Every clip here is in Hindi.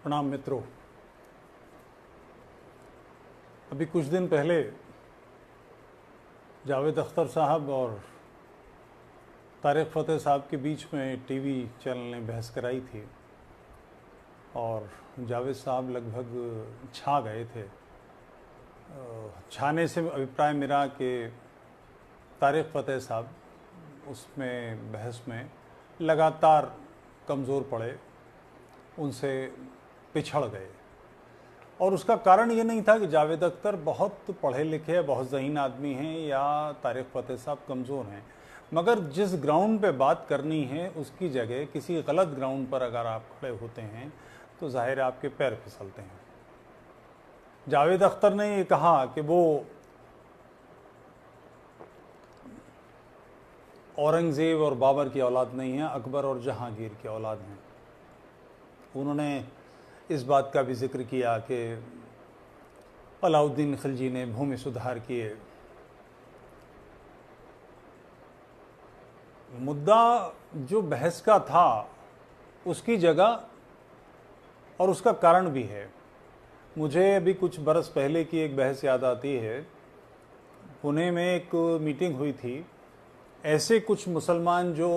प्रणाम मित्रों। अभी कुछ दिन पहले जावेद अख्तर साहब और तारिक फ़तेह साहब के बीच में टीवी चैनल ने बहस कराई थी और जावेद साहब लगभग छा गए थे। छाने से अभिप्राय मेरा कि तारिक फ़तेह साहब उसमें बहस में लगातार कमज़ोर पड़े, उनसे पिछड़ गए। और उसका कारण ये नहीं था कि जावेद अख्तर बहुत पढ़े लिखे, बहुत ज़हीन आदमी हैं या तारिक फ़तेह साहब कमज़ोर हैं, मगर जिस ग्राउंड पे बात करनी है उसकी जगह किसी गलत ग्राउंड पर अगर आप खड़े होते हैं तो ज़ाहिर है आपके पैर फिसलते हैं। जावेद अख्तर ने ये कहा कि वो औरंगज़ेब और बाबर की औलाद नहीं है, अकबर और जहांगीर की औलाद हैं। उन्होंने इस बात का भी जिक्र किया कि अलाउद्दीन खिलजी ने भूमि सुधार किए। मुद्दा जो बहस का था उसकी जगह और उसका कारण भी है। मुझे अभी कुछ बरस पहले की एक बहस याद आती है। पुणे में एक मीटिंग हुई थी। ऐसे कुछ मुसलमान जो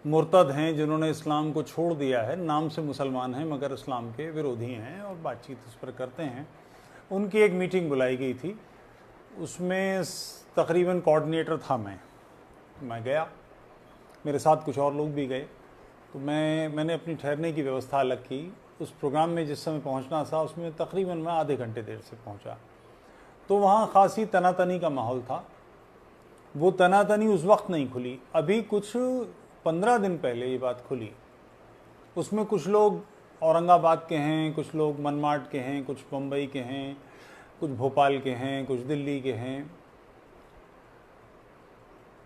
मुर्तद हैं, जिन्होंने इस्लाम को छोड़ दिया है, नाम से मुसलमान हैं मगर इस्लाम के विरोधी हैं और बातचीत उस पर करते हैं, उनकी एक मीटिंग बुलाई गई थी। उसमें तकरीबन कोऑर्डिनेटर था मैं गया, मेरे साथ कुछ और लोग भी गए। तो मैंने अपनी ठहरने की व्यवस्था अलग की। उस प्रोग्राम में जिस समय पहुंचना था उसमें तकरीबन मैं आधे घंटे देर से पहुंचा। तो वहाँ खासी तनातनी का माहौल था। वो तनातनी उस वक्त नहीं खुली, अभी कुछ 15 दिन पहले ये बात खुली। उसमें कुछ लोग औरंगाबाद के हैं, कुछ लोग मनमाड के हैं, कुछ मुंबई के हैं, कुछ भोपाल के हैं, कुछ दिल्ली के हैं।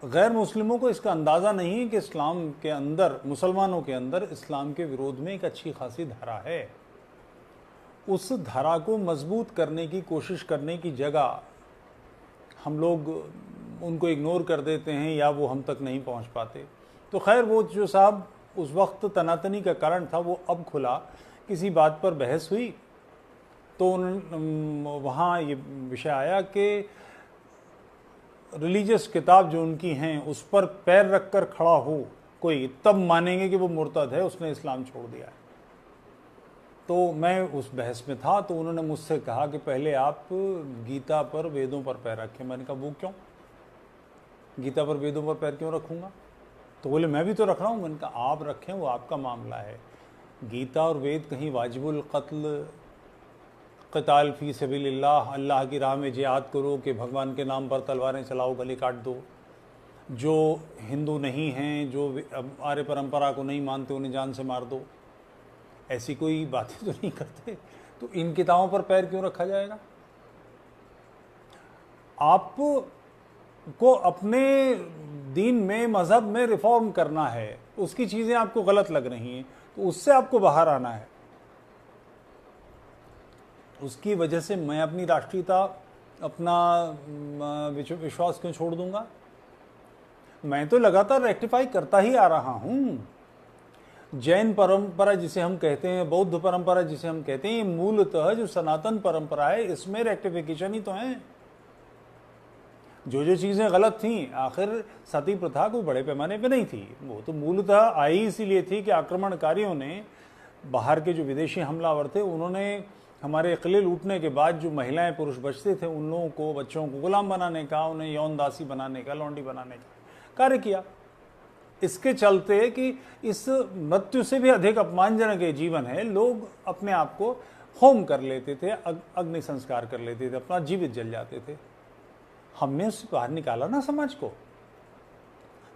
गैर मुस्लिमों को इसका अंदाज़ा नहीं है कि इस्लाम के अंदर, मुसलमानों के अंदर इस्लाम के विरोध में एक अच्छी खासी धारा है। उस धारा को मजबूत करने की कोशिश करने की जगह हम लोग उनको इग्नोर कर देते हैं या वो हम तक नहीं पहुंच पाते। तो खैर, वो जो साहब उस वक्त तनातनी का कारण था वो अब खुला। किसी बात पर बहस हुई तो वहाँ ये विषय आया कि रिलीजियस किताब जो उनकी हैं उस पर पैर रख कर खड़ा हो कोई, तब मानेंगे कि वो मुर्तद है, उसने इस्लाम छोड़ दिया है। तो मैं उस बहस में था। तो उन्होंने मुझसे कहा कि पहले आप गीता पर, वेदों पर पैर रखें। मैंने कहा वो क्यों? गीता पर, वेदों पर पैर क्यों रखूँगा? तो बोले मैं भी तो रख रहा हूँ। मैंने कहा आप रखें, वो आपका मामला है। गीता और वेद कहीं वाजिबुल कत्ल, क़िताल फ़ी सबीलिल्लाह, अल्लाह की राह में जिहाद करो कि भगवान के नाम पर तलवारें चलाओ, गले काट दो, जो हिंदू नहीं हैं, जो आर्य परंपरा को नहीं मानते उन्हें जान से मार दो, ऐसी कोई बातें तो नहीं करते। तो इन किताबों पर पैर क्यों रखा जाएगा? आप को अपने दीन में, मज़हब में रिफॉर्म करना है, उसकी चीज़ें आपको गलत लग रही हैं तो उससे आपको बाहर आना है। उसकी वजह से मैं अपनी राष्ट्रीयता, अपना विश्वास क्यों छोड़ दूंगा? मैं तो लगातार रेक्टिफाई करता ही आ रहा हूँ। जैन परंपरा जिसे हम कहते हैं, बौद्ध परंपरा जिसे हम कहते हैं, ये मूलतः जो सनातन परंपरा है इसमें रेक्टिफिकेशन ही तो है। जो चीज़ें गलत थीं, आखिर सती प्रथा कोई बड़े पैमाने पे नहीं थी, वो तो मूलतः आई इसीलिए थी कि आक्रमणकारियों ने, बाहर के जो विदेशी हमलावर थे, उन्होंने हमारे किले लूटने के बाद जो महिलाएं पुरुष बचते थे उन लोगों को, बच्चों को गुलाम बनाने का, उन्हें यौन दासी बनाने का, लौंडी बनाने का कार्य किया। इसके चलते कि इस मृत्यु से भी अधिक अपमानजनक ये जीवन है, लोग अपने आप को होम कर लेते थे, अग्नि संस्कार कर लेते थे, अपना जीवित जल जाते थे। हमने उससे बाहर निकाला ना समाज को।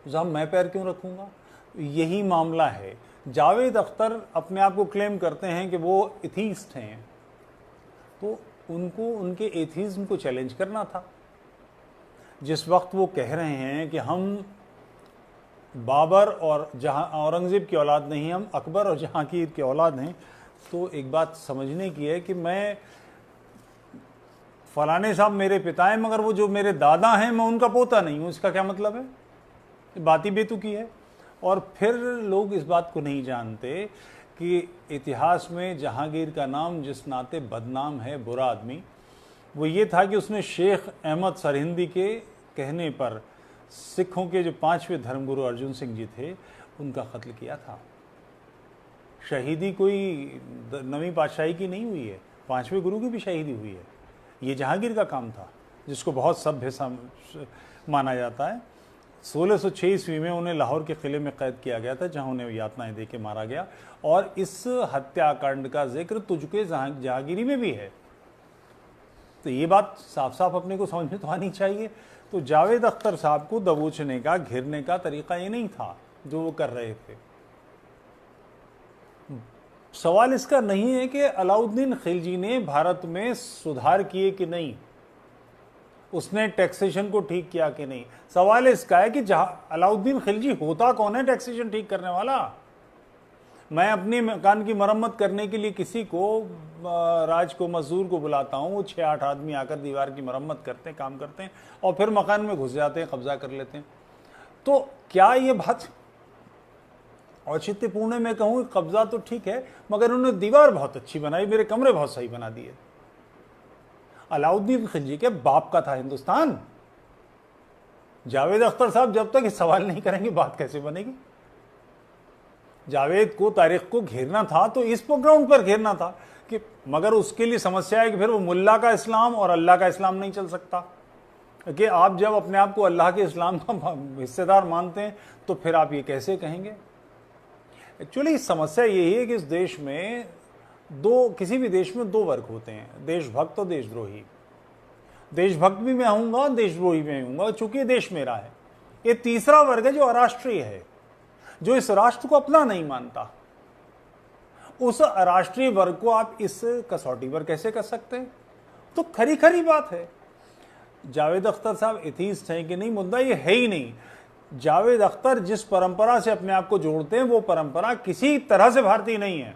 साहब मैं पैर क्यों रखूंगा? यही मामला है। जावेद अख्तर अपने आप को क्लेम करते हैं कि वो एथीस्ट हैं, तो उनको उनके एथीज्म को चैलेंज करना था। जिस वक्त वो कह रहे हैं कि हम बाबर और औरंगज़ेब की औलाद नहीं, हम अकबर और जहांगीर की औलाद हैं, तो एक बात समझने की है कि मैं फलाने साहब मेरे पिता हैं मगर वो जो मेरे दादा हैं मैं उनका पोता नहीं हूँ। इसका क्या मतलब है? बात ही बेतुकी है। और फिर लोग इस बात को नहीं जानते कि इतिहास में जहांगीर का नाम जिस नाते बदनाम है, बुरा आदमी, वो ये था कि उसने शेख अहमद सरहिंदी के कहने पर सिखों के जो 5वें धर्मगुरु अर्जुन सिंह जी थे उनका कत्ल किया था। शहीदी कोई 9वीं पातशाही की नहीं हुई है, 5वें गुरु की भी शहीदी हुई है। ये जहांगीर का काम था, जिसको बहुत सभ्य माना जाता है। 1606 ईस्वी में उन्हें लाहौर के किले में कैद किया गया था, जहां उन्हें यातनाएं दे के मारा गया। और इस हत्याकांड का जिक्र तुझके जहांगीरी में भी है। तो ये बात साफ साफ अपने को समझ में तो आनी चाहिए। तो जावेद अख्तर साहब को दबोचने का, घिरने का तरीका ये नहीं था जो वो कर रहे थे। सवाल इसका नहीं है कि अलाउद्दीन खिलजी ने भारत में सुधार किए कि नहीं, उसने टैक्सेशन को ठीक किया कि नहीं। सवाल इसका है कि अलाउद्दीन खिलजी होता कौन है टैक्सेशन ठीक करने वाला। मैं अपनी मकान की मरम्मत करने के लिए किसी को, राज को, मजदूर को बुलाता हूँ, वो 6-8 आदमी आकर दीवार की मरम्मत करते हैं, काम करते हैं और फिर मकान में घुस जाते हैं, कब्जा कर लेते हैं। तो क्या ये बात औचित्यपूर्ण है? मैं कहूँ कब्जा तो ठीक है, मगर उन्होंने दीवार बहुत अच्छी बनाई, मेरे कमरे बहुत सही बना दिए। अलाउद्दीन खिलजी के बाप का था हिंदुस्तान। जावेद अख्तर साहब जब तक इस सवाल नहीं करेंगे बात कैसे बनेगी। जावेद को तारीख को घेरना था तो इस ग्राउंड पर घेरना था कि, मगर उसके लिए समस्या है कि फिर वो मुल्ला का इस्लाम और अल्लाह का इस्लाम नहीं चल सकता। कि आप जब अपने आप को अल्लाह के इस्लाम का हिस्सेदार मानते हैं तो फिर आप ये कैसे कहेंगे। एक्चुअली समस्या यही है कि इस देश में किसी भी देश में 2 वर्ग होते हैं, देशभक्त और देशद्रोही। देशभक्त भी मैं हूंगा, देशद्रोही भी हूंगा, चूंकि देश मेरा है। ये तीसरा वर्ग है जो अराष्ट्रीय है, जो इस राष्ट्र को अपना नहीं मानता। उस अराष्ट्रीय वर्ग को आप इस कसौटी पर कैसे कर सकते हैं? तो खरी खरी बात है। जावेद अख्तर साहब एथीस्ट हैं कि नहीं, मुद्दा ये है ही नहीं। जावेद अख्तर जिस परंपरा से अपने आप को जोड़ते हैं वो परंपरा किसी तरह से भारतीय नहीं है।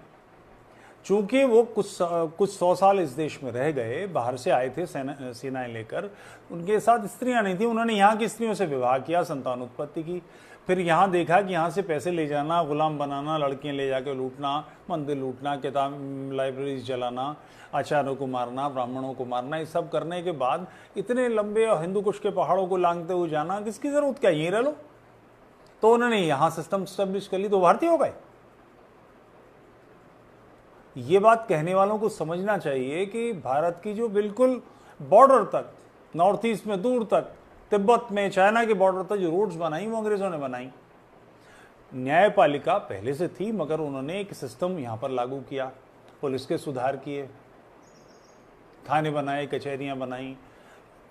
चूंकि वो कुछ 100 साल इस देश में रह गए, बाहर से आए थे सेनाएं लेकर, उनके साथ स्त्रियां नहीं थी, उन्होंने यहाँ की स्त्रियों से विवाह किया, संतान उत्पत्ति की, फिर यहाँ देखा कि यहाँ से पैसे ले जाना, गुलाम बनाना, लड़कियां ले जाकर लूटना, मंदिर लूटना, किताब लाइब्रेरीज जलाना, आचार्यों को मारना, ब्राह्मणों को मारना, ये सब करने के बाद इतने लंबे हिंदू कुश के पहाड़ों को लांघते हुए जाना, किसकी जरूरत, क्या यहीं रह लो। तो उन्होंने यहाँ सिस्टम स्टेब्लिश कर ली तो भारतीय हो गए। ये बात कहने वालों को समझना चाहिए कि भारत की जो बिल्कुल बॉर्डर तक, नॉर्थ ईस्ट में दूर तक, तिब्बत में, चाइना के बॉर्डर तक जो रोड्स बनाई वो अंग्रेजों ने बनाई। न्यायपालिका पहले से थी, मगर उन्होंने एक सिस्टम यहाँ पर लागू किया, पुलिस के सुधार किए, थाने बनाए, कचहरियाँ बनाई,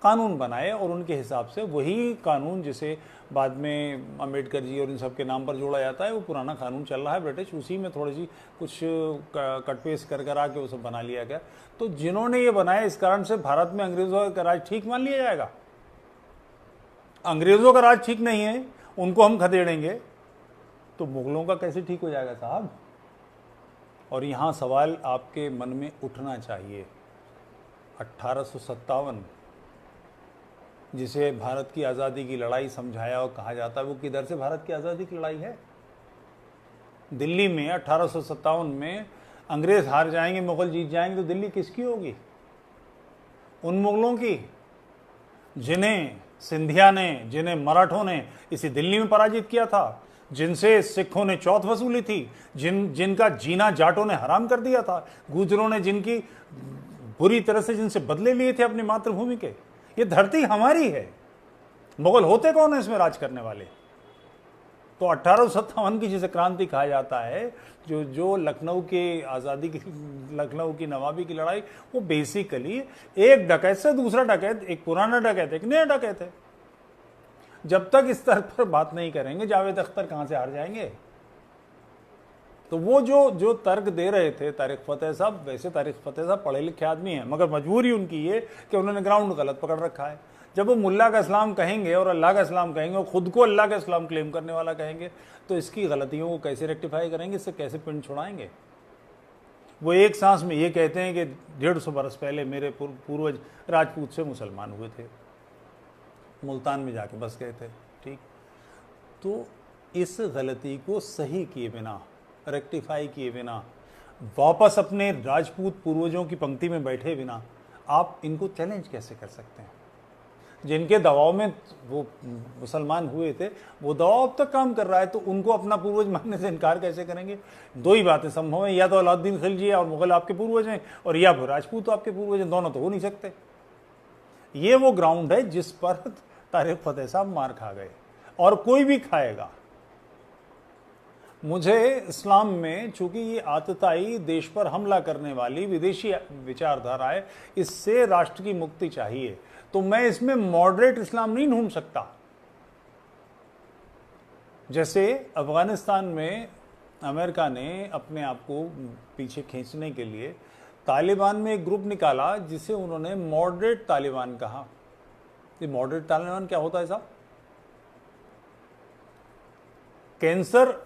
कानून बनाए, और उनके हिसाब से वही कानून जिसे बाद में अंबेडकर जी और इन सब के नाम पर जोड़ा जाता है, वो पुराना कानून चल रहा है ब्रिटिश, उसी में थोड़ी सी कुछ कटपेस कर आके वो सब बना लिया गया। तो जिन्होंने ये बनाया, इस कारण से भारत में अंग्रेजों का राज ठीक मान लिया जाएगा? अंग्रेजों का राज ठीक नहीं है, उनको हम खदेड़ेंगे, तो मुगलों का कैसे ठीक हो जाएगा साहब? और यहाँ सवाल आपके मन में उठना चाहिए, 1857 जिसे भारत की आज़ादी की लड़ाई समझाया और कहा जाता है, वो किधर से भारत की आज़ादी की लड़ाई है? दिल्ली में 1857 में अंग्रेज हार जाएंगे, मुगल जीत जाएंगे, तो दिल्ली किसकी होगी? उन मुगलों की जिन्हें सिंधिया ने, जिन्हें मराठों ने इसी दिल्ली में पराजित किया था, जिनसे सिखों ने चौथ वसूली थी, जिनका जीना जाटों ने हराम कर दिया था, गुजरों ने जिनकी बुरी तरह से जिनसे बदले लिए थे अपनी मातृभूमि के। ये धरती हमारी है, मुगल होते कौन है इसमें राज करने वाले? तो 1857 की जिसे क्रांति कहा जाता है, जो लखनऊ के आज़ादी की, लखनऊ की नवाबी की लड़ाई, वो बेसिकली एक डकैत से दूसरा डकैत, एक पुराना डकैत एक नया डकैत है। जब तक इस तरह पर बात नहीं करेंगे, जावेद अख्तर कहाँ से हार जाएंगे? तो वो जो तर्क दे रहे थे तारिक फतेह साहब, वैसे तारिक फतेह साहब पढ़े लिखे आदमी हैं, मगर मजबूरी उनकी ये कि उन्होंने ग्राउंड गलत पकड़ रखा है। जब वो मुल्ला का इस्लाम कहेंगे और अल्लाह का इस्लाम कहेंगे और ख़ुद को अल्लाह का इस्लाम क्लेम करने वाला कहेंगे, तो इसकी गलतियों को कैसे रेक्टिफाई करेंगे, इससे कैसे पिंड छुड़ाएंगे? वो एक सांस में ये कहते हैं कि 150 बरस पहले मेरे पूर्वज राजपूत से मुसलमान हुए थे, मुल्तान में जाके बस गए थे। ठीक, तो इस गलती को सही किए बिना रेक्टिफाई किए बिना, वापस अपने राजपूत पूर्वजों की पंक्ति में बैठे बिना आप इनको चैलेंज कैसे कर सकते हैं? जिनके दबाव में वो मुसलमान हुए थे, वो दबाव अब तक काम कर रहा है, तो उनको अपना पूर्वज मानने से इनकार कैसे करेंगे? दो ही बातें संभव है, या तो अलाउद्दीन खिलजी और मुगल आपके पूर्वज हैं, और या फिर राजपूत आपके पूर्वज हैं, दोनों तो हो नहीं सकते। ये वो ग्राउंड है जिस पर तारिक फतेह साहब मार खा गए, और कोई भी खाएगा। मुझे इस्लाम में चूंकि ये आतताई देश पर हमला करने वाली विदेशी विचारधारा है, इससे राष्ट्र की मुक्ति चाहिए, तो मैं इसमें मॉडरेट इस्लाम नहीं ढूंढ सकता। जैसे अफगानिस्तान में अमेरिका ने अपने आप को पीछे खींचने के लिए तालिबान में एक ग्रुप निकाला जिसे उन्होंने मॉडरेट तालिबान कहा। ये मॉडरेट तालिबान क्या होता है साहब? कैंसर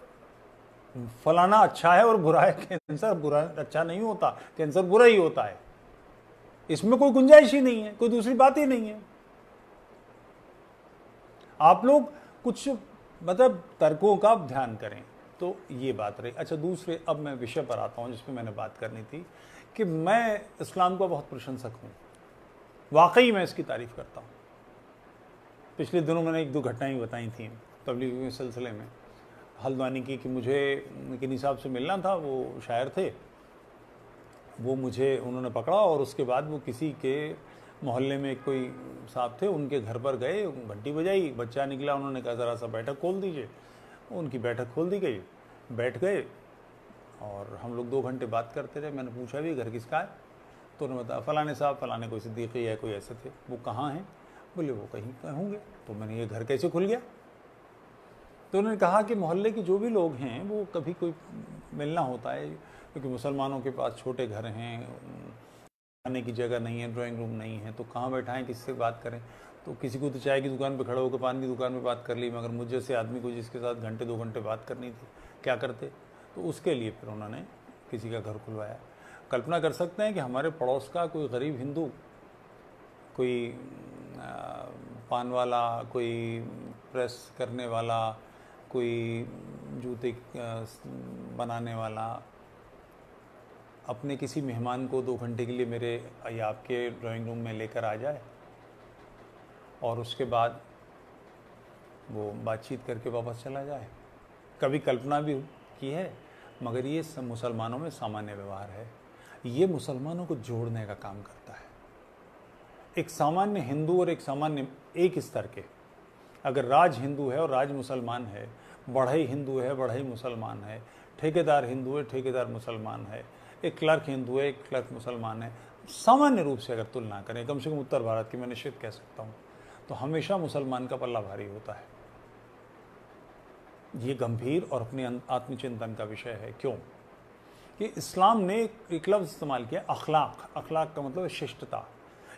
फलाना अच्छा है और बुरा है, कैंसर बुरा अच्छा नहीं होता, कैंसर बुरा ही होता है। इसमें कोई गुंजाइश ही नहीं है, कोई दूसरी बात ही नहीं है। आप लोग कुछ मतलब तर्कों का ध्यान करें, तो ये बात रही। अच्छा, दूसरे अब मैं विषय पर आता हूं जिसमें मैंने बात करनी थी कि मैं इस्लाम का बहुत प्रशंसक हूं, वाकई मैं इसकी तारीफ करता हूं। पिछले दिनों मैंने एक दो घटनाएं बताई थी तबलीग के सिलसिले में, हल्द्वानी की, कि मुझे किन्हीं साहब से मिलना था, वो शायर थे, वो मुझे उन्होंने पकड़ा और उसके बाद वो किसी के मोहल्ले में कोई साहब थे, उनके घर पर गए, घंटी बजाई, बच्चा निकला, उन्होंने कहा ज़रा सा बैठक खोल दीजिए। उनकी बैठक खोल दी गई, बैठ गए और हम लोग 2 घंटे बात करते रहे। मैंने पूछा भी घर किसका है, तो उन्होंने बताया फलाने साहब, फलाने कोई सिद्दीकी है, कोई ऐसे थे। वो कहाँ हैं? बोले वो कहीं होंगे। तो मैंने, ये घर कैसे खुल गया? तो उन्होंने कहा कि मोहल्ले के जो भी लोग हैं वो कभी कोई मिलना होता है, क्योंकि मुसलमानों के पास छोटे घर हैं, खाने की जगह नहीं है, ड्राइंग रूम नहीं है, तो कहाँ बैठाएं, किससे बात करें? तो किसी को तो चाय की दुकान पे खड़े होकर पान की दुकान पे बात कर ली, मगर मुझ जैसे आदमी को जिसके साथ घंटे 2 घंटे बात करनी थी, क्या करते? तो उसके लिए फिर उन्होंने किसी का घर खुलवाया। कल्पना कर सकते हैं कि हमारे पड़ोस का कोई गरीब हिंदू, कोई पान वाला, कोई प्रेस करने वाला, कोई जूते बनाने वाला, अपने किसी मेहमान को 2 घंटे के लिए मेरे या आपके ड्राइंग रूम में लेकर आ जाए और उसके बाद वो बातचीत करके वापस चला जाए? कभी कल्पना भी की है? मगर ये सब मुसलमानों में सामान्य व्यवहार है। ये मुसलमानों को जोड़ने का काम करता है। एक सामान्य हिंदू और एक सामान्य एक स्तर के, अगर राज हिंदू है और राज मुसलमान है, बढ़ई हिंदू है, बढ़ई मुसलमान है, ठेकेदार हिंदू है, ठेकेदार मुसलमान है, एक क्लर्क हिंदू है, एक क्लर्क मुसलमान है, सामान्य रूप से अगर तुलना करें, कम से कम उत्तर भारत की मैं निश्चित कह सकता हूँ, तो हमेशा मुसलमान का पल्ला भारी होता है। ये गंभीर और अपने आत्मचिंतन का विषय है। क्यों? कि इस्लाम ने एक लफ्ज़ इस्तेमाल किया, अखलाक। अखलाक का मतलब है शिष्टता।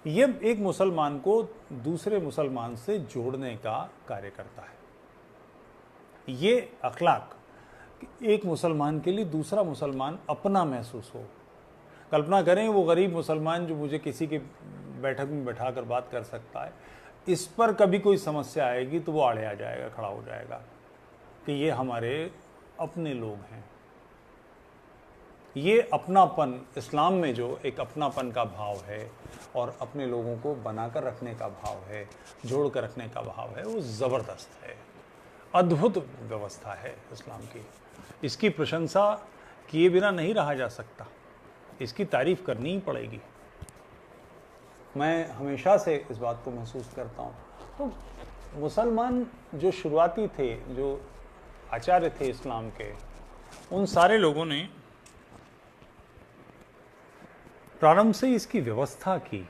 ये एक मुसलमान को दूसरे मुसलमान से जोड़ने का कार्य करता है। ये अखलाक एक मुसलमान के लिए दूसरा मुसलमान अपना महसूस हो। कल्पना करें, वो गरीब मुसलमान जो मुझे किसी के बैठक में बैठा कर बात कर सकता है, इस पर कभी कोई समस्या आएगी तो वो आड़े आ जाएगा, खड़ा हो जाएगा कि ये हमारे अपने लोग हैं। ये अपनापन, इस्लाम में जो एक अपनापन का भाव है और अपने लोगों को बनाकर रखने का भाव है, जोड़ कर रखने का भाव है, वो ज़बरदस्त है। अद्भुत व्यवस्था है इस्लाम की। इसकी प्रशंसा किए बिना नहीं रहा जा सकता, इसकी तारीफ करनी ही पड़ेगी। मैं हमेशा से इस बात को महसूस करता हूँ। तो मुसलमान जो शुरुआती थे, जो आचार्य थे इस्लाम के, उन सारे लोगों ने प्रारंभ से इसकी व्यवस्था की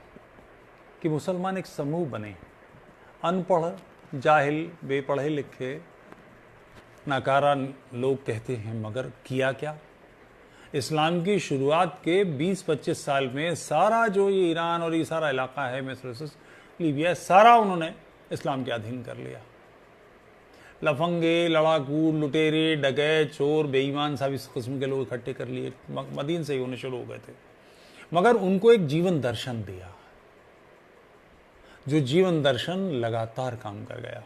कि मुसलमान एक समूह बने, अनपढ़, जाहिल, बेपढ़े लिखे, नाकारा लोग कहते हैं, मगर किया क्या? इस्लाम की शुरुआत के 20-25 साल में सारा जो ये ईरान और ये सारा इलाका है, मिस्र, लीबिया, सारा उन्होंने इस्लाम के अधीन कर लिया। लफंगे, लड़ाकू, लुटेरे, डकैत, चोर, बेईमान सब इस किस्म के लोग इकट्ठे कर लिए, मदीन से ही होने शुरू हो गए थे। मगर उनको एक जीवन दर्शन दिया, जो जीवन दर्शन लगातार काम कर गया।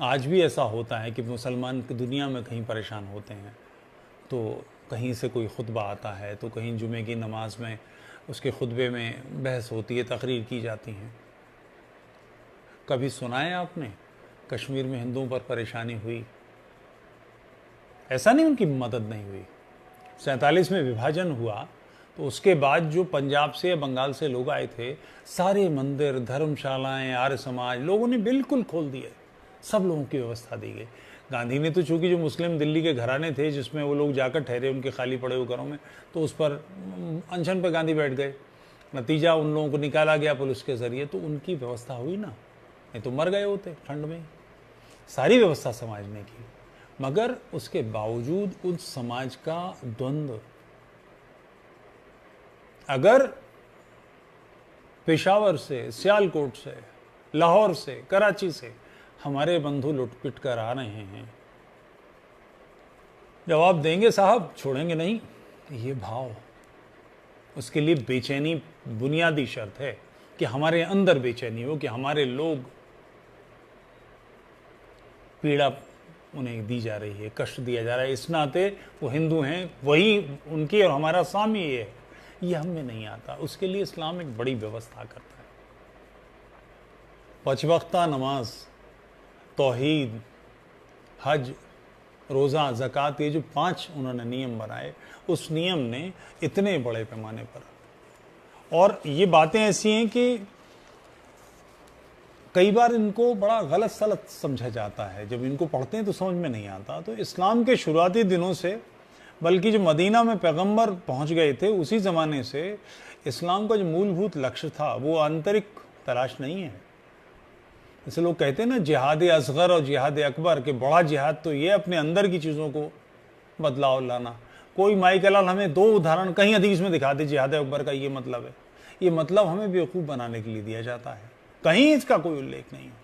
आज भी ऐसा होता है कि मुसलमान दुनिया में कहीं परेशान होते हैं तो कहीं से कोई खुतबा आता है, तो कहीं जुमे की नमाज में उसके खुतबे में बहस होती है, तकरीर की जाती हैं। कभी सुना है आपने कश्मीर में हिंदुओं पर परेशानी हुई? ऐसा नहीं उनकी मदद नहीं हुई। 47 में विभाजन हुआ तो उसके बाद जो पंजाब से या बंगाल से लोग आए थे, सारे मंदिर, धर्मशालाएं, आर्य समाज, लोगों ने बिल्कुल खोल दिए, सब लोगों की व्यवस्था दी गई। गांधी ने तो चूंकि जो मुस्लिम दिल्ली के घराने थे जिसमें वो लोग जाकर ठहरे उनके खाली पड़े हुए घरों में, तो उस पर अनशन पर गांधी बैठ गए। नतीजा उन लोगों को निकाला गया पुलिस के जरिए, तो उनकी व्यवस्था हुई ना, नहीं तो मर गए होते ठंड में। सारी व्यवस्था समाज ने की, मगर उसके बावजूद उस समाज का द्वंद्व, अगर पेशावर से, सियालकोट से, लाहौर से, कराची से हमारे बंधु लुटपिट कर आ रहे हैं, जवाब देंगे साहब, छोड़ेंगे नहीं। ये भाव, उसके लिए बेचैनी बुनियादी शर्त है कि हमारे अंदर बेचैनी हो, कि हमारे लोग, पीड़ा उन्हें दी जा रही है, कष्ट दिया जा रहा है, इस नाते वो हिंदू हैं, वही उनकी और हमारा साम्य ये है, ये हमें नहीं आता। उसके लिए इस्लाम एक बड़ी व्यवस्था करता है। 5 वक्ता नमाज, तौहीद, हज, रोज़ा, ज़कात, ये जो 5 उन्होंने नियम बनाए, उस नियम ने इतने बड़े पैमाने पर, और ये बातें ऐसी हैं कि कई बार इनको बड़ा गलत सलत समझा जाता है, जब इनको पढ़ते हैं तो समझ में नहीं आता। तो इस्लाम के शुरुआती दिनों से, बल्कि जो मदीना में पैगंबर पहुंच गए थे उसी ज़माने से, इस्लाम का जो मूलभूत लक्ष्य था वो आंतरिक तलाश नहीं है। जैसे लोग कहते हैं ना जिहाद असगर और जिहाद अकबर, के बड़ा जिहाद तो ये अपने अंदर की चीज़ों को बदलाव लाना। कोई माइकलाल हमें 2 उदाहरण कहीं हदीस में दिखा दे जिहाद अकबर का ये मतलब है। ये मतलब हमें बेवकूफ़ बनाने के लिए दिया जाता है, कहीं इसका कोई उल्लेख नहीं है।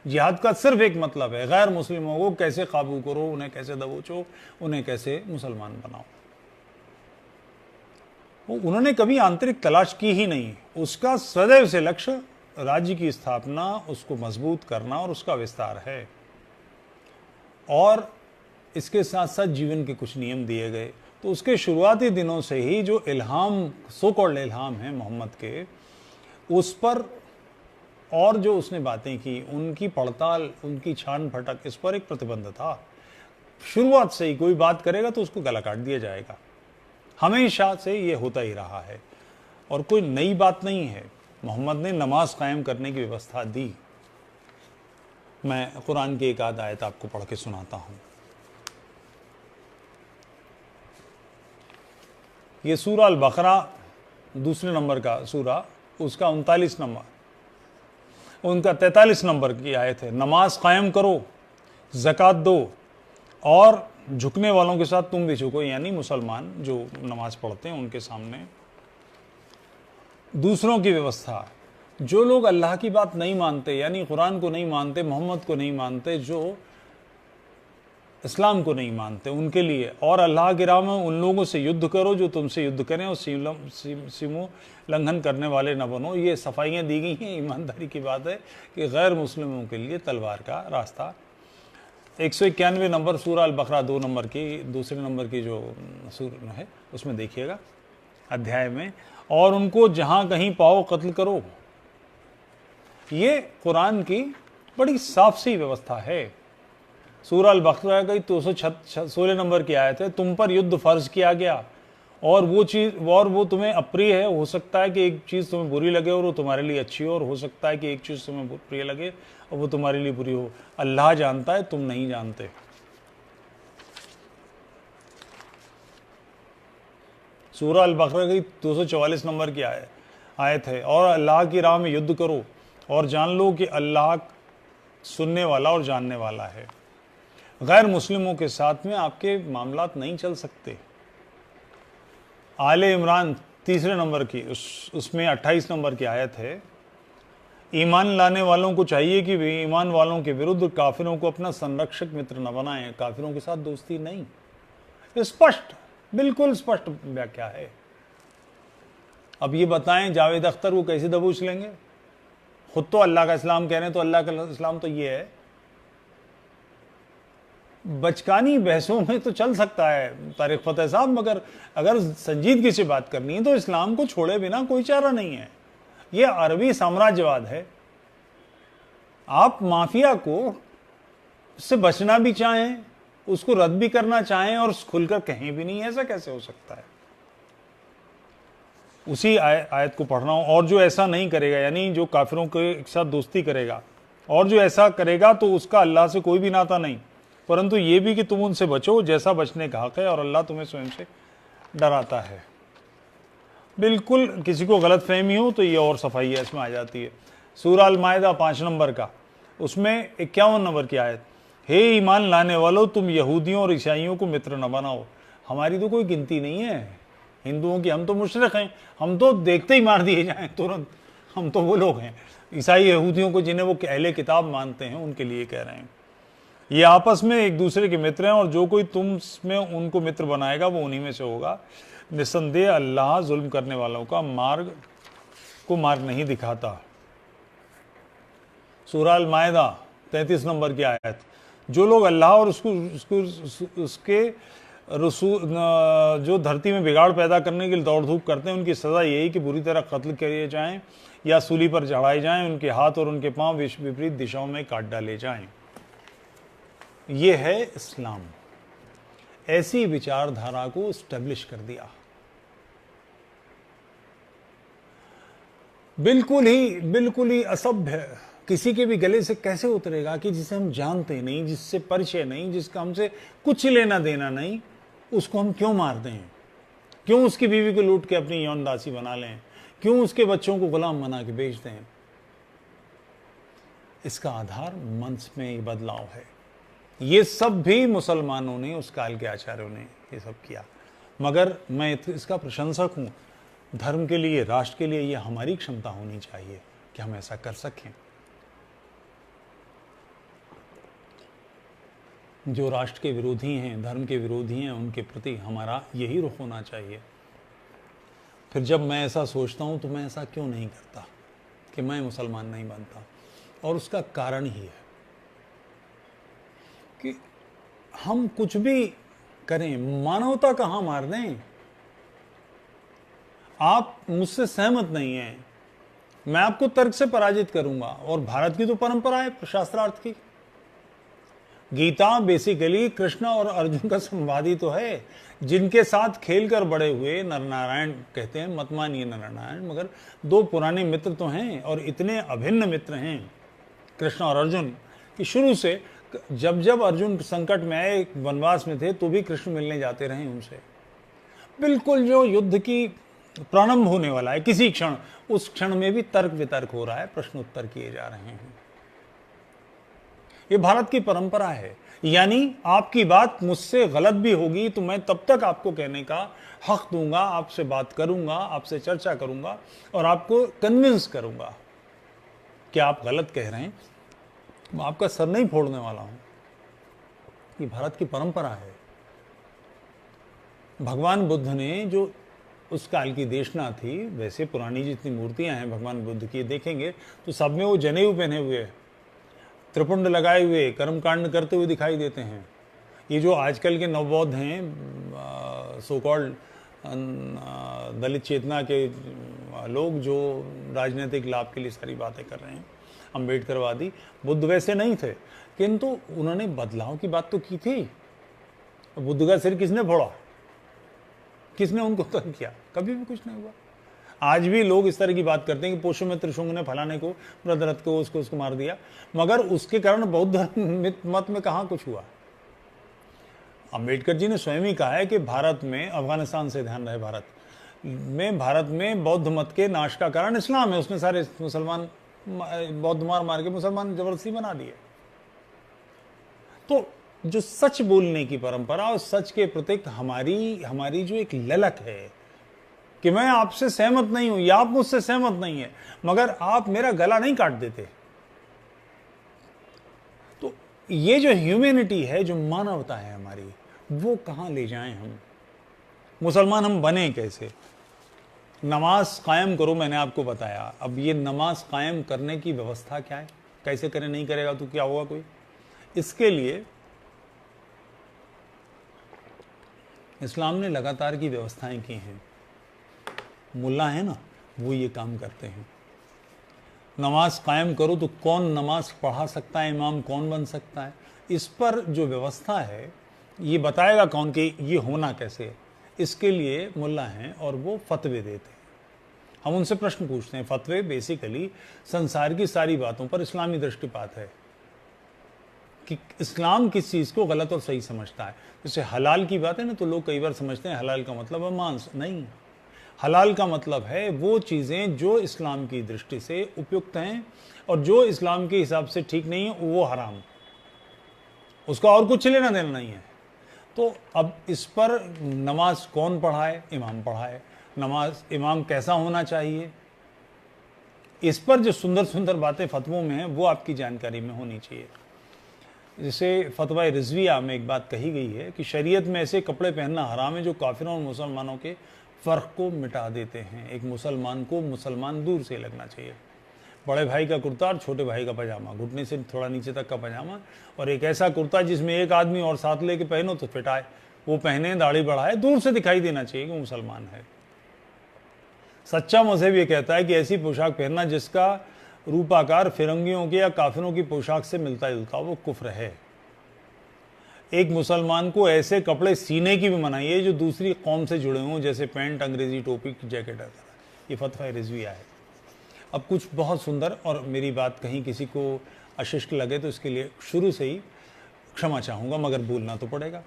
जिहाद का सिर्फ एक मतलब है, गैर मुस्लिमों को कैसे काबू करो, उन्हें कैसे दबोचो, उन्हें कैसे मुसलमान बनाओ। उन्होंने कभी आंतरिक तलाश की ही नहीं। उसका सदैव से लक्ष्य राज्य की स्थापना, उसको मजबूत करना और उसका विस्तार है। और इसके साथ साथ जीवन के कुछ नियम दिए गए। तो उसके शुरुआती दिनों से ही जो इल्हाम, सो कॉल्ड इल्हाम है मोहम्मद के, उस पर और जो उसने बातें की, उनकी पड़ताल, उनकी छान फटक, इस पर एक प्रतिबंध था। शुरुआत से ही कोई बात करेगा तो उसको गला काट दिया जाएगा। हमेशा से ये होता ही रहा है और कोई नई बात नहीं है। मोहम्मद ने नमाज कायम करने की व्यवस्था दी। मैं कुरान की एक आध आयत आपको पढ़ के सुनाता हूं। ये सूरा अल बकरा दूसरे नंबर का सूरा, उसका 39 नंबर, उनका 43 नंबर की आयत है। नमाज कायम करो, ज़कात दो और झुकने वालों के साथ तुम भी झुको, यानी मुसलमान जो नमाज पढ़ते हैं उनके सामने। दूसरों की व्यवस्था, जो लोग अल्लाह की बात नहीं मानते, यानी कुरान को नहीं मानते, मोहम्मद को नहीं मानते, जो इस्लाम को नहीं मानते, उनके लिए, और अल्लाह की राह में उन लोगों से युद्ध करो जो तुमसे युद्ध करें, और सीमो लंघन करने वाले न बनो। ये सफाइयाँ दी गई हैं। ईमानदारी की बात है कि गैर मुस्लिमों के लिए तलवार का रास्ता। 191 नंबर सूरा अल बकरा 2 नंबर की, दूसरे नंबर की जो सूरा है उसमें देखिएगा अध्याय में, और उनको जहाँ कहीं पाओ कत्ल करो। ये कुरान की बड़ी साफ सी व्यवस्था है। सूरा अल बकरा की 216 नंबर की आयत है, तुम पर युद्ध फर्ज किया गया और वो चीज़, और वो तुम्हें अप्रिय है। हो सकता है कि एक चीज़ तुम्हें बुरी लगे और वो तुम्हारे लिए अच्छी हो, और हो सकता है कि एक चीज़ तुम्हें प्रिय लगे और वो तुम्हारे लिए बुरी हो। अल्लाह जानता है, तुम नहीं जानते। सूरा अल बकरा की 244 नंबर की आयत है, और अल्लाह की राह में युद्ध करो और जान लो कि अल्लाह सुनने वाला और जानने वाला है। गैर मुस्लिमों के साथ में आपके मामलात नहीं चल सकते। आले इमरान 3 नंबर की, उसमें 28 नंबर की आयत है, ईमान लाने वालों को चाहिए कि वे ईमान वालों के विरुद्ध काफिरों को अपना संरक्षक मित्र न बनाएं, काफिरों के साथ दोस्ती नहीं। स्पष्ट, बिल्कुल स्पष्ट व्याख्या है। अब ये बताएं जावेद अख्तर वो कैसे दबोच लेंगे? खुद तो अल्लाह का इस्लाम कह रहे हैं, तो अल्लाह का इस्लाम तो ये है बचकानी बहसों में तो चल सकता है तारिक फतेह साहब, मगर अगर संजीदगी से बात करनी है तो इस्लाम को छोड़े बिना कोई चारा नहीं है। यह अरबी साम्राज्यवाद है। आप माफिया को से बचना भी चाहें, उसको रद्द भी करना चाहें और खुलकर कहें भी नहीं, ऐसा कैसे हो सकता है? उसी आयत को पढ़ रहा हूं, और जो ऐसा नहीं करेगा, यानी जो काफिरों के साथ दोस्ती करेगा, और जो ऐसा करेगा तो उसका अल्लाह से कोई भी नाता नहीं, परंतु ये भी कि तुम उनसे बचो जैसा बचने का हक है, और अल्लाह तुम्हें स्वयं से डराता है। बिल्कुल किसी को गलत फहमी हो तो ये और सफाई है इसमें आ जाती है। सूरह अल-माइदा 5 नंबर का, उसमें 51 नंबर की आयत, हे ईमान लाने वालों, तुम यहूदियों और ईसाइयों को मित्र न बनाओ। हमारी तो कोई गिनती नहीं है हिंदुओं की, हम तो मुशरिक हैं, हम तो देखते ही मार दिए जाएं तुरंत, हम तो वो लोग हैं। ईसाई यहूदियों को जिन्हें वो अहले किताब मानते हैं उनके लिए कह रहे हैं। ये आपस में एक दूसरे के मित्र हैं, और जो कोई तुम में उनको मित्र बनाएगा वो उन्हीं में से होगा। निस्संदेह अल्लाह जुल्म करने वालों का मार्ग नहीं दिखाता। सूरह अल-माइदा 33 नंबर की आयत, जो लोग अल्लाह और उसके रसूल जो धरती में बिगाड़ पैदा करने के लिए दौड़ धूप करते हैं, उनकी सज़ा यही कि बुरी तरह कत्ल किए जाएं या सूली पर चढ़ाए जाएं, उनके हाथ और उनके पांव विपरीत दिशाओं में काट डाले जाएं। ये है इस्लाम। ऐसी विचारधारा को स्टैब्लिश कर दिया। बिल्कुल ही असभ्य, किसी के भी गले से कैसे उतरेगा कि जिसे हम जानते नहीं, जिससे परिचय नहीं, जिसका हमसे कुछ लेना देना नहीं, उसको हम क्यों मार दें? क्यों उसकी बीवी को लूट के अपनी यौन दासी बना लें? क्यों उसके बच्चों को गुलाम बना के बेच दें? इसका आधार मन में बदलाव है। ये सब भी मुसलमानों ने, उस काल के आचार्यों ने ये सब किया, मगर मैं इसका प्रशंसक हूं। धर्म के लिए, राष्ट्र के लिए ये हमारी क्षमता होनी चाहिए कि हम ऐसा कर सकें। जो राष्ट्र के विरोधी हैं, धर्म के विरोधी हैं, उनके प्रति हमारा यही रुख होना चाहिए। फिर जब मैं ऐसा सोचता हूं तो मैं ऐसा क्यों नहीं करता कि मैं मुसलमान नहीं बनता? और उसका कारण ही है कि हम कुछ भी करें, मानवता कहां मार दें। आप मुझसे सहमत नहीं हैं, मैं आपको तर्क से पराजित करूंगा। और भारत की तो परंपरा है शास्त्रार्थ की। गीता बेसिकली कृष्ण और अर्जुन का संवाद ही तो है, जिनके साथ खेलकर बड़े हुए नरनारायण कहते हैं, मत मानिए नरनारायण, मगर दो पुराने मित्र तो हैं, और इतने अभिन्न मित्र हैं कृष्ण और अर्जुन कि शुरू से जब जब अर्जुन संकट में आए, वनवास में थे, तो भी कृष्ण मिलने जाते रहे उनसे। बिल्कुल जो युद्ध की प्रारंभ होने वाला है किसी क्षण, उस क्षण में भी तर्क वितर्क हो रहा है, प्रश्न उत्तर किए जा रहे हैं। ये भारत की परंपरा है। यानी आपकी बात मुझसे गलत भी होगी तो मैं तब तक आपको कहने का हक दूंगा, आपसे बात करूंगा, आपसे चर्चा करूंगा और आपको कन्विंस करूंगा कि आप गलत कह रहे हैं। मैं आपका सर नहीं फोड़ने वाला हूं। ये भारत की परंपरा है। भगवान बुद्ध ने, जो उस काल की देशना थी, वैसे पुरानी जितनी मूर्तियां हैं भगवान बुद्ध की देखेंगे तो सब में वो जनेऊ पहने हुए, त्रिपुंड लगाए हुए, कर्मकांड करते हुए दिखाई देते हैं। ये जो आजकल के नवबौद्ध हैं, सो कॉल्ड दलित चेतना के लोग, जो राजनीतिक लाभ के लिए सारी बातें कर रहे हैं, अम्बेडकरवादी, बुद्ध वैसे नहीं थे, किंतु उन्होंने बदलाव की बात तो की थी। बुद्ध का सिर किसने फोड़ा? किसने उनको तंग किया? कभी भी कुछ नहीं हुआ। आज भी लोग इस तरह की बात करते हैं कि पुष्यमित्र शुंग ने फलाने को, भद्रथ को, उसको मार दिया, मगर उसके कारण बौद्ध मत में कहां कुछ हुआ। अम्बेडकर जी ने स्वयं ही कहा है कि भारत में, अफगानिस्तान से ध्यान रहे, भारत में बौद्ध मत के नाश का कारण इस्लाम है। उसने सारे मुसलमान बौद्ध मार के मुसलमान जबरदस्ती बना दिए। तो जो सच बोलने की परंपरा और सच के प्रति हमारी जो एक ललक है कि मैं आपसे सहमत नहीं हूं या आप मुझसे सहमत नहीं है, मगर आप मेरा गला नहीं काट देते, तो ये जो ह्यूमैनिटी है, जो मानवता है हमारी, वो कहां ले जाएं हम? मुसलमान हम बने कैसे? नमाज कायम करो, मैंने आपको बताया। अब ये नमाज कायम करने की व्यवस्था क्या है? कैसे करें? नहीं करेगा तो क्या होगा? कोई इसके लिए इस्लाम ने लगातार की व्यवस्थाएं की हैं। मुल्ला है ना, वो ये काम करते हैं। नमाज कायम करो तो कौन नमाज पढ़ा सकता है, इमाम कौन बन सकता है, इस पर जो व्यवस्था है ये बताएगा कौन कि ये होना कैसे है। इसके लिए मुल्ला हैं और वो फतवे देते हैं। हम उनसे प्रश्न पूछते हैं। फतवे बेसिकली संसार की सारी बातों पर इस्लामी दृष्टिपात है कि इस्लाम किस चीज़ को गलत और सही समझता है। जैसे हलाल की बात है ना, तो लोग कई बार समझते हैं हलाल का मतलब है मांस। नहीं, हलाल का मतलब है वो चीज़ें जो इस्लाम की दृष्टि से उपयुक्त हैं और जो इस्लाम के हिसाब से ठीक नहीं है वो हराम, उसका और कुछ लेना देना नहीं है। तो अब इस पर नमाज कौन पढ़ाए, इमाम पढ़ाए। नमाज इमाम कैसा होना चाहिए, इस पर जो सुंदर सुंदर बातें फतवों में हैं वो आपकी जानकारी में होनी चाहिए। जैसे फतवा रिजविया में एक बात कही गई है कि शरीयत में ऐसे कपड़े पहनना हराम है जो काफिरों और मुसलमानों के फ़र्क को मिटा देते हैं। एक मुसलमान को मुसलमान दूर से लगना चाहिए। बड़े भाई का कुर्ता और छोटे भाई का पजामा, घुटने से थोड़ा नीचे तक का पजामा, और एक ऐसा कुर्ता जिसमें एक आदमी और साथ लेके पहनो तो फिट आए, वो पहने, दाढ़ी बढ़ाए, दूर से दिखाई देना चाहिए कि मुसलमान है। सच्चा मज़हब ये कहता है कि ऐसी पोशाक पहनना जिसका रूपाकार फिरंगियों के या काफिरों की पोशाक से मिलता जुलता वो कुफ्र है। एक मुसलमान को ऐसे कपड़े सीने की भी मनाही है जो दूसरी कौम से जुड़े हों, जैसे पैंट, अंग्रेजी टोपी, जैकेट वगैरह। ये फतवा रिजविया है। अब कुछ बहुत सुंदर, और मेरी बात कहीं किसी को अशिष्ट लगे तो इसके लिए शुरू से ही क्षमा चाहूँगा, मगर बोलना तो पड़ेगा।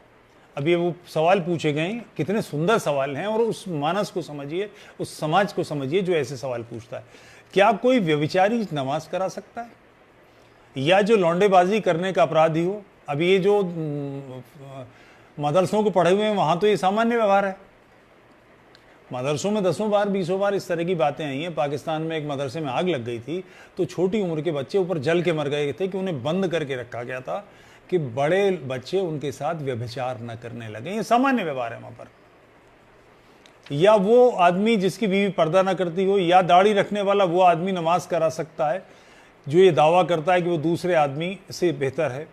अब ये वो सवाल पूछे गए, कितने सुंदर सवाल हैं, और उस मानस को समझिए, उस समाज को समझिए जो ऐसे सवाल पूछता है। क्या कोई व्यभिचारी नमाज करा सकता है, या जो लौंडेबाजी करने का अपराधी हो? अब ये जो मदरसों को पढ़े हुए हैं वहाँ तो ये सामान्य व्यवहार है। मदरसों में 10 बार 20 बार इस तरह की बातें आई हैं। पाकिस्तान में एक मदरसे में आग लग गई थी तो छोटी उम्र के बच्चे ऊपर जल के मर गए थे कि उन्हें बंद करके रखा गया था कि बड़े बच्चे उनके साथ व्यभिचार न करने लगे। ये सामान्य व्यवहार है वहाँ पर। या वो आदमी जिसकी बीवी पर्दा ना करती हो, या दाढ़ी रखने वाला वो आदमी नमाज करा सकता है जो ये दावा करता है कि वो दूसरे आदमी से बेहतर है?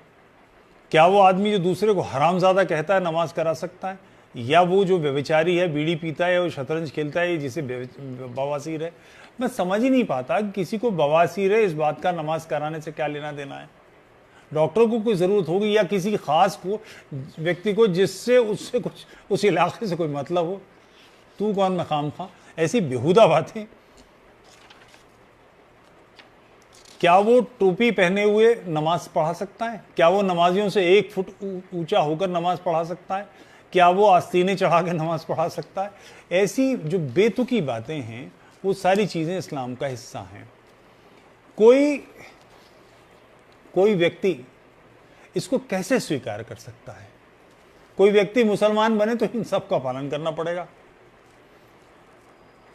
क्या वो आदमी जो दूसरे को हरामजादा कहता है नमाज करा सकता है? या वो जो व्यभिचारी है, बीड़ी पीता है, वो शतरंज खेलता है, जिसे बवासीर है? मैं समझ ही नहीं पाता कि किसी को बवासीर है इस बात का नमाज कराने से क्या लेना देना है। डॉक्टर को कोई ज़रूरत होगी या किसी खास को व्यक्ति को जिससे उससे कुछ उस इलाके से कोई मतलब हो? तू कौन मैं खामखा? ऐसी बेहुदा बातें। क्या वो टोपी पहने हुए नमाज पढ़ा सकता है? क्या वो नमाजियों से 1 फुट ऊंचा होकर नमाज पढ़ा सकता है? क्या वो आस्तीनें चढ़ा के नमाज पढ़ा सकता है? ऐसी जो बेतुकी बातें हैं वो सारी चीज़ें इस्लाम का हिस्सा हैं। कोई व्यक्ति इसको कैसे स्वीकार कर सकता है? कोई व्यक्ति मुसलमान बने तो इन सब का पालन करना पड़ेगा।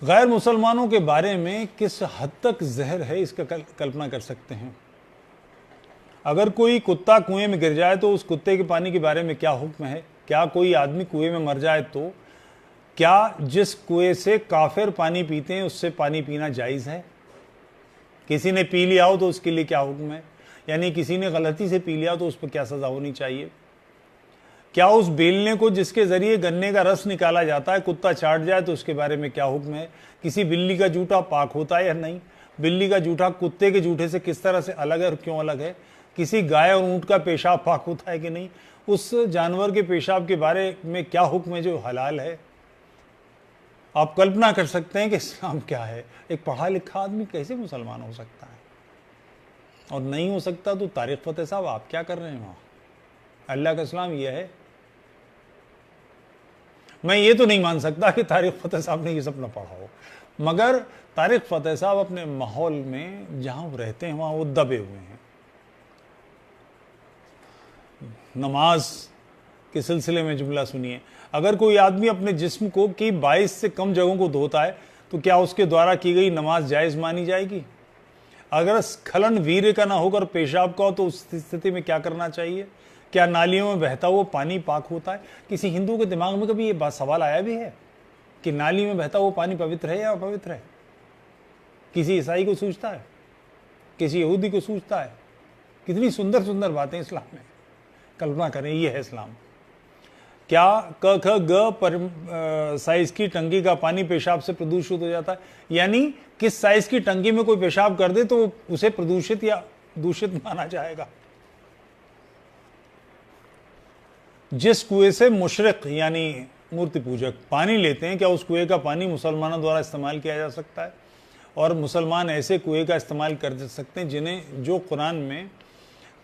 गैर मुसलमानों के बारे में किस हद तक जहर है इसका कल्पना कर सकते हैं। अगर कोई कुत्ता कुएं में गिर जाए तो उस कुत्ते के पानी के बारे में क्या हुक्म है? क्या कोई आदमी कुएं में मर जाए तो क्या जिस कुएं से काफिर पानी पीते हैं उससे पानी पीना जायज़ है? किसी ने पी लिया हो तो उसके लिए क्या हुक्म है? यानी किसी ने गलती से पी लिया तो उस पर क्या सज़ा होनी चाहिए? क्या उस बेलने को जिसके ज़रिए गन्ने का रस निकाला जाता है कुत्ता चाट जाए तो उसके बारे में क्या हुक्म है? किसी बिल्ली का जूठा पाक होता है या नहीं? बिल्ली का जूठा कुत्ते के जूठे से किस तरह से अलग है और क्यों अलग है? किसी गाय और ऊँट का पेशाब पाक होता है कि नहीं? उस जानवर के पेशाब के बारे में क्या हुक्म है जो हलाल है? आप कल्पना कर सकते हैं कि इस्लाम क्या है। एक पढ़ा लिखा आदमी कैसे मुसलमान हो सकता है? और नहीं हो सकता तो तारिक फतेह साहब आप क्या कर रहे हैं वहाँ? अल्लाह का इस्लाम यह है। मैं ये तो नहीं मान सकता कि तारिक फतेह साहब ने ये सब न पढ़ा हो, मगर तारिक फतेह साहब अपने माहौल में जहाँ वो रहते हैं वहाँ वो दबे हुए हैं। नमाज के सिलसिले में जुमला सुनिए। अगर कोई आदमी अपने जिस्म को की 22 से कम जगहों को धोता है तो क्या उसके द्वारा की गई नमाज जायज़ मानी जाएगी? अगर स्खलन वीर्य का ना होकर पेशाब का हो तो उस स्थिति में क्या करना चाहिए? क्या नालियों में बहता हुआ पानी पाक होता है? किसी हिंदू के दिमाग में कभी ये बात सवाल आया भी है कि नाली में बहता हुआ पानी पवित्र है या अपवित्र है? किसी ईसाई को सूझता है? किसी यहूदी को सूझता है? कितनी सुंदर सुंदर बातें इस्लाम में। कल्पना करें, ये है इस्लाम। क्या क ख ग पर साइज की टंकी का पानी पेशाब से प्रदूषित हो जाता है? यानी किस साइज की टंकी में कोई पेशाब कर दे तो उसे प्रदूषित या दूषित माना जाएगा। जिस कुएं से मुशरिक यानी मूर्ति पूजक पानी लेते हैं, क्या उस कुएं का पानी मुसलमानों द्वारा इस्तेमाल किया जा सकता है? और मुसलमान ऐसे कुएं का इस्तेमाल कर सकते हैं जिन्हें जो कुरान में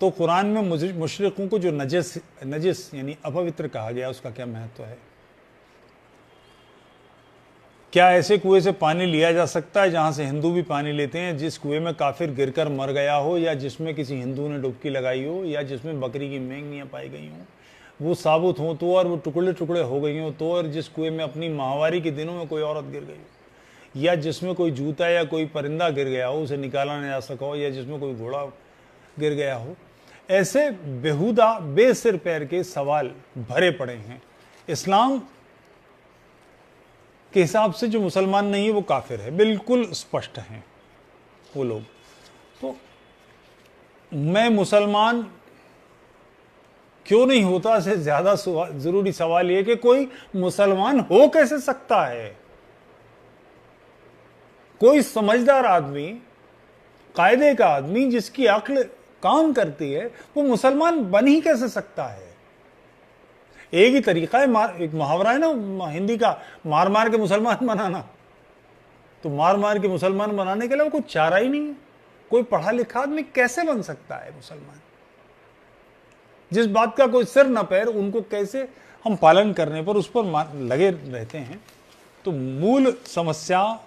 मुशरिकों को जो नजिस यानी अपवित्र कहा गया, उसका क्या महत्व है? क्या ऐसे कुएं से पानी लिया जा सकता है जहां से हिंदू भी पानी लेते हैं, जिस कुएं में काफिर गिरकर मर गया हो, या जिसमें किसी हिंदू ने डुबकी लगाई हो, या जिसमें बकरी की मेंगनियां पाई गई हों, वो साबुत हो तो, और वो टुकड़े टुकड़े हो गई हो तो, और जिस कुएं में अपनी माहवारी के दिनों में कोई औरत गिर गई हो, या जिसमें कोई जूता या कोई परिंदा गिर गया हो, उसे निकाला नहीं जा सका हो, या जिसमें कोई घोड़ा गिर गया हो। ऐसे बेहुदा बेसिर पैर के सवाल भरे पड़े हैं। इस्लाम के हिसाब से जो मुसलमान नहीं है वो काफिर है, बिल्कुल स्पष्ट हैं वो लोग। तो मैं मुसलमान क्यों नहीं होता से ज्यादा जरूरी सवाल यह कि कोई मुसलमान हो कैसे सकता है? कोई समझदार आदमी, कायदे का आदमी, जिसकी अक्ल काम करती है, वो मुसलमान बन ही कैसे सकता है? एक ही तरीका है, एक मुहावरा है ना हिंदी का, मार मार के मुसलमान बनाना। तो मार मार के मुसलमान बनाने के लिए कोई चारा ही नहीं है। कोई पढ़ा लिखा आदमी कैसे बन सकता है मुसलमान? जिस बात का कोई सिर न पैर, उनको कैसे हम पालन करने पर उस पर लगे रहते हैं। तो मूल समस्या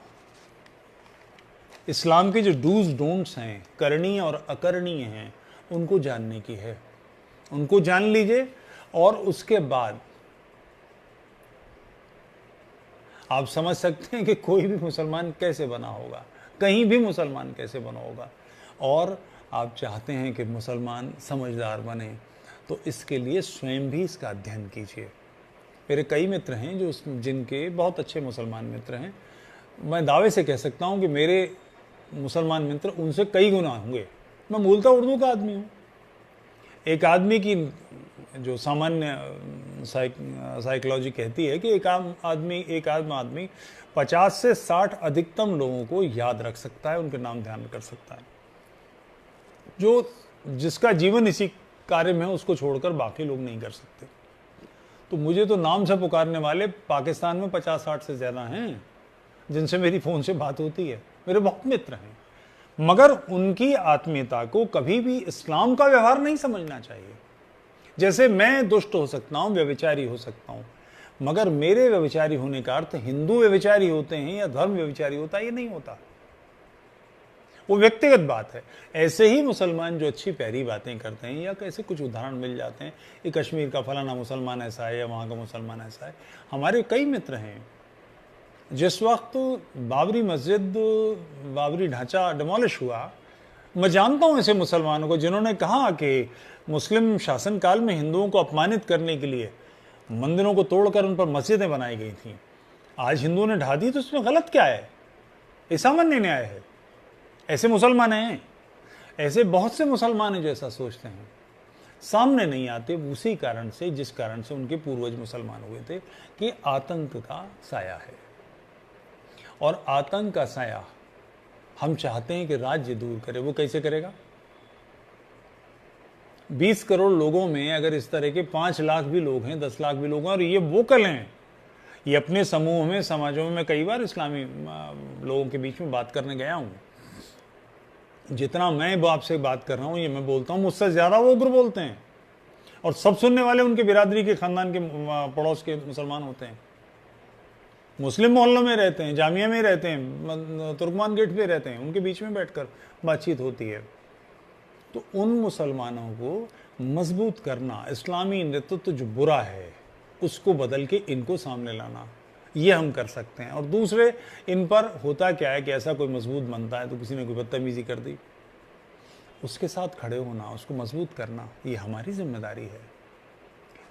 इस्लाम के जो डूज डोंट्स हैं, करणीय और अकरणीय हैं, उनको जानने की है। उनको जान लीजिए और उसके बाद आप समझ सकते हैं कि कोई भी मुसलमान कैसे बना होगा, कहीं भी मुसलमान कैसे बना होगा। और आप चाहते हैं कि मुसलमान समझदार बने, तो इसके लिए स्वयं भी इसका अध्ययन कीजिए। मेरे कई मित्र हैं जिनके बहुत अच्छे मुसलमान मित्र हैं। मैं दावे से कह सकता हूं कि मेरे मुसलमान मित्र उनसे कई गुना होंगे। मैं मूलतः उर्दू का आदमी हूँ। एक आदमी की जो सामान्य साइकोलॉजी कहती है कि एक आम आदमी 50 से 60 अधिकतम लोगों को याद रख सकता है, उनके नाम ध्यान कर सकता है। जिसका जीवन इसी कार्य में है, उसको छोड़कर बाकी लोग नहीं कर सकते। तो मुझे तो नाम से पुकारने वाले पाकिस्तान में 50-60 से ज्यादा हैं, जिनसे मेरी फोन से बात होती है। मेरे बहुत मित्र हैं, मगर उनकी आत्मीयता को कभी भी इस्लाम का व्यवहार नहीं समझना चाहिए। जैसे मैं दुष्ट हो सकता हूं, व्यभिचारी हो सकता हूं, मगर मेरे व्यभिचारी होने का अर्थ हिंदू व्यभिचारी होते हैं या धर्म व्यभिचारी होता है, ये नहीं होता। वो व्यक्तिगत बात है। ऐसे ही मुसलमान जो अच्छी प्यारी बातें करते हैं, या कैसे कुछ उदाहरण मिल जाते हैं, ये कश्मीर का फलाना मुसलमान ऐसा है या वहाँ का मुसलमान ऐसा है। हमारे कई मित्र हैं। जिस वक्त बाबरी मस्जिद, बाबरी ढांचा डिमोलिश हुआ, मैं जानता हूँ ऐसे मुसलमानों को जिन्होंने कहा कि मुस्लिम शासनकाल में हिंदुओं को अपमानित करने के लिए मंदिरों को तोड़कर उन पर मस्जिदें बनाई गई थीं। आज हिंदुओं ने ढा दी, तो इसमें गलत क्या है? ये सामान्य न्याय है। ऐसे मुसलमान हैं, ऐसे बहुत से मुसलमान हैं जो ऐसा सोचते हैं, सामने नहीं आते उसी कारण से जिस कारण से उनके पूर्वज मुसलमान हुए थे, कि आतंक का साया है। और आतंक का साया हम चाहते हैं कि राज्य दूर करे। वो कैसे करेगा? 20 करोड़ लोगों में अगर इस तरह के 5 लाख भी लोग हैं, 10 लाख भी लोग हैं, और ये वोकल हैं, ये अपने समूह में, समाजों में, मैं कई बार इस्लामी लोगों के बीच में बात करने गया हूं। जितना मैं आपसे बात कर रहा हूं, ये मैं बोलता हूं, मुझसे ज्यादा वो उग्र बोलते हैं, और सब सुनने वाले उनके बिरादरी के, खानदान के, पड़ोस के मुसलमान होते हैं। मुस्लिम मोहल्लों में रहते हैं, जामिया में रहते हैं, तुर्कमान गेट पे रहते हैं, उनके बीच में बैठकर बातचीत होती है। तो उन मुसलमानों को मजबूत करना, इस्लामी नेतृत्व जो बुरा है उसको बदल के इनको सामने लाना, ये हम कर सकते हैं। और दूसरे, इन पर होता क्या है कि ऐसा कोई मजबूत बनता है तो किसी ने कोई बदतमीजी कर दी, उसके साथ खड़े होना, उसको मजबूत करना, ये हमारी जिम्मेदारी है।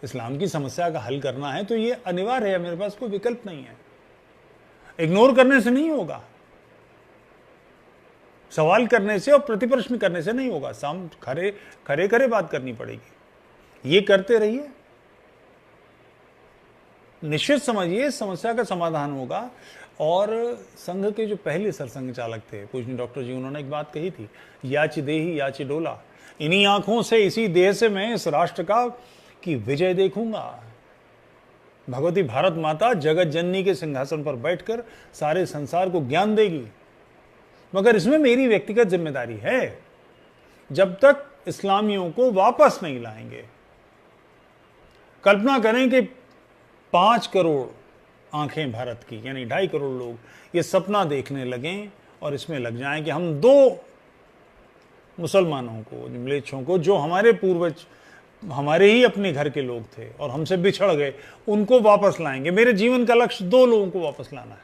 इस्लाम की समस्या का हल करना है तो ये अनिवार्य है, मेरे पास कोई विकल्प नहीं है। इग्नोर करने से नहीं होगा, सवाल करने से और प्रतिप्रश्न करने से नहीं होगा, खरे खरे बात करनी पड़ेगी। ये करते रहिए, निश्चित समझिए इस समस्या का समाधान होगा। और संघ के जो पहले सरसंघ चालक थे पूजनीय डॉक्टर जी, उन्होंने एक बात कही थी, याचि देही याचि डोला, इन्हीं आंखों से इसी देह से मैं इस राष्ट्र का की विजय देखूंगा। भगवती भारत माता जगत जननी के सिंहासन पर बैठकर सारे संसार को ज्ञान देगी, मगर इसमें मेरी व्यक्तिगत जिम्मेदारी है। जब तक इस्लामियों को वापस नहीं लाएंगे, कल्पना करें कि 5 करोड़ आंखें भारत की यानी 2.5 करोड़ लोग ये सपना देखने लगें और इसमें लग जाएं कि हम 2 मुसलमानों को, म्लेच्छों को, जो हमारे पूर्वज हमारे ही अपने घर के लोग थे और हमसे बिछड़ गए, उनको वापस लाएंगे। मेरे जीवन का लक्ष्य 2 लोगों को वापस लाना है,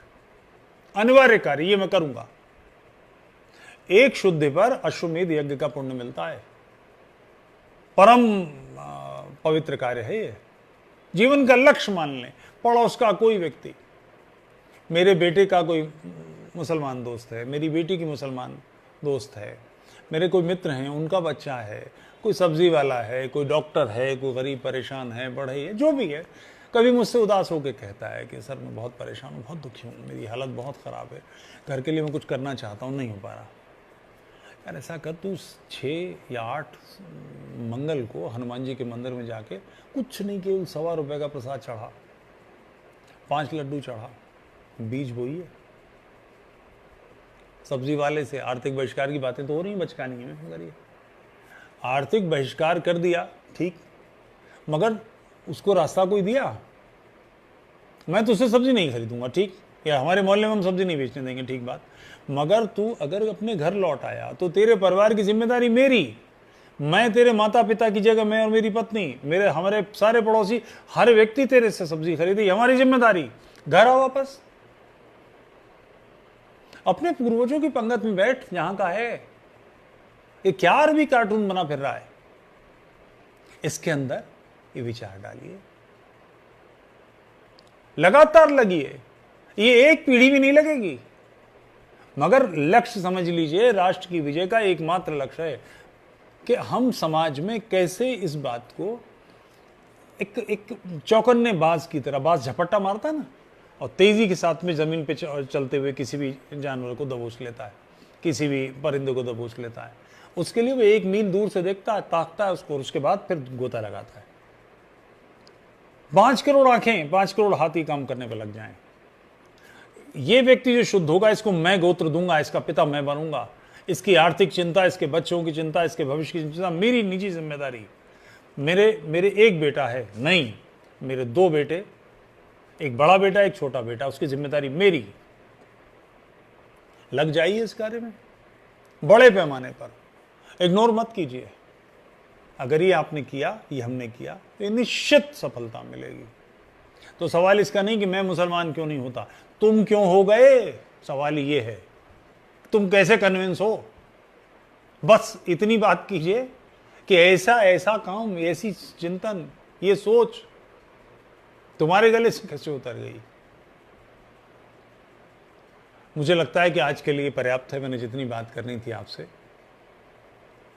अनिवार्य कार्य, ये मैं करूंगा। एक शुद्ध पर अश्वमेध यज्ञ का पुण्य मिलता है, परम पवित्र कार्य है ये। जीवन का लक्ष्य मान लें, पड़ोस का कोई व्यक्ति, मेरे बेटे का कोई मुसलमान दोस्त है, मेरी बेटी की मुसलमान दोस्त है, मेरे कोई मित्र हैं, उनका बच्चा है, कोई सब्जी वाला है, कोई डॉक्टर है, कोई गरीब परेशान है, बढ़ई है, जो भी है, कभी मुझसे उदास होकर कहता है कि सर मैं बहुत परेशान हूँ, बहुत दुखी हूँ, मेरी हालत बहुत ख़राब है, घर के लिए मैं कुछ करना चाहता हूँ, नहीं हो पा रहा। यार ऐसा कर, तू 6 या 8 मंगल को हनुमान जी के मंदिर में जाके कुछ नहीं, केवल ₹1.25 का प्रसाद चढ़ा, 5 लड्डू चढ़ा, बीज बोइए। सब्जी वाले से आर्थिक बहिष्कार की बातें तो हो रही हैं, बचकानी है, मगर ये आर्थिक बहिष्कार कर दिया ठीक, मगर उसको रास्ता कोई दिया, मैं तुझसे सब्जी नहीं खरीदूंगा ठीक, या हमारे मोहल्ले में हम सब्जी नहीं बेचने देंगे ठीक बात, मगर तू अगर अपने घर लौट आया तो तेरे परिवार की जिम्मेदारी मेरी, मैं तेरे माता पिता की जगह, मैं और मेरी पत्नी, मेरे हमारे सारे पड़ोसी, हर व्यक्ति तेरे से सब्जी खरीदे, हमारी जिम्मेदारी। घर आ वापस, अपने पूर्वजों की पंगत में बैठ जहां का है। ये क्या अरबी कार्टून बना फिर रहा है, इसके अंदर ये विचार डालिए, लगातार लगिए, ये एक पीढ़ी भी नहीं लगेगी, मगर लक्ष्य समझ लीजिए, राष्ट्र की विजय का एकमात्र लक्ष्य है कि हम समाज में कैसे इस बात को एक चौकन्ने बाज की तरह, बाज झपट्टा मारता है ना, और तेजी के साथ में जमीन पे चलते हुए किसी भी जानवर को दबोच लेता है, किसी भी परिंदे को दबोच लेता है, उसके लिए वो 1 मील दूर से देखता है, ताकता है उसको, और उसके बाद फिर गोता लगाता है। 5 करोड़ आंखें, 5 करोड़ हाथी काम करने पर लग जाएं। ये व्यक्ति जो शुद्ध होगा, इसको मैं गोत्र दूंगा, इसका पिता मैं बनूंगा, इसकी आर्थिक चिंता, इसके बच्चों की चिंता, इसके भविष्य की चिंता मेरी निजी जिम्मेदारी। मेरे एक बेटा है नहीं, मेरे 2 बेटे, एक बड़ा बेटा एक छोटा बेटा, उसकी जिम्मेदारी मेरी। लग जाइए इस कार्य में बड़े पैमाने पर, इग्नोर मत कीजिए। अगर ये आपने किया, ये हमने किया, तो ये निश्चित सफलता मिलेगी। तो सवाल इसका नहीं कि मैं मुसलमान क्यों नहीं होता, तुम क्यों हो गए, सवाल ये है तुम कैसे कन्विंस हो। बस इतनी बात कीजिए कि ऐसा काम, ऐसी चिंतन, ये सोच तुम्हारे गले से कैसे उतर गई। मुझे लगता है कि आज के लिए पर्याप्त है, मैंने जितनी बात करनी थी आपसे,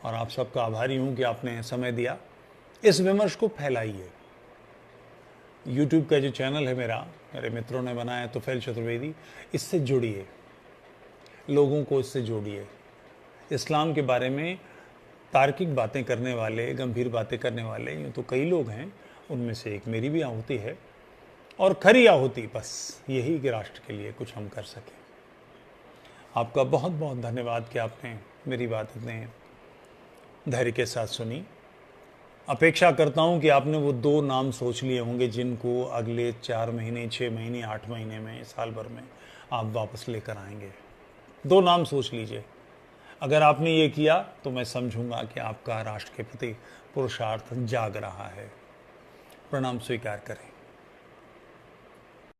और आप सबका आभारी हूं कि आपने समय दिया। इस विमर्श को फैलाइए। YouTube का जो चैनल है मेरे मित्रों ने बनाया, तुफैल चतुर्वेदी, इससे जुड़िए, लोगों को इससे जोड़िए। इस्लाम के बारे में तार्किक बातें करने वाले, गंभीर बातें करने वाले यूँ तो कई लोग हैं, उनमें से एक मेरी भी आहुति है, और खरी आहुति बस यही कि राष्ट्र के लिए कुछ हम कर सकें। आपका बहुत बहुत धन्यवाद कि आपने मेरी बात इतने धैर्य के साथ सुनी। अपेक्षा करता हूं कि आपने वो 2 नाम सोच लिए होंगे जिनको अगले 4 महीने, 6 महीने, 8 महीने में, साल भर में आप वापस लेकर आएंगे। 2 नाम सोच लीजिए। अगर आपने ये किया तो मैं समझूंगा कि आपका राष्ट्र के प्रति पुरुषार्थ जाग रहा है। प्रणाम स्वीकार करें।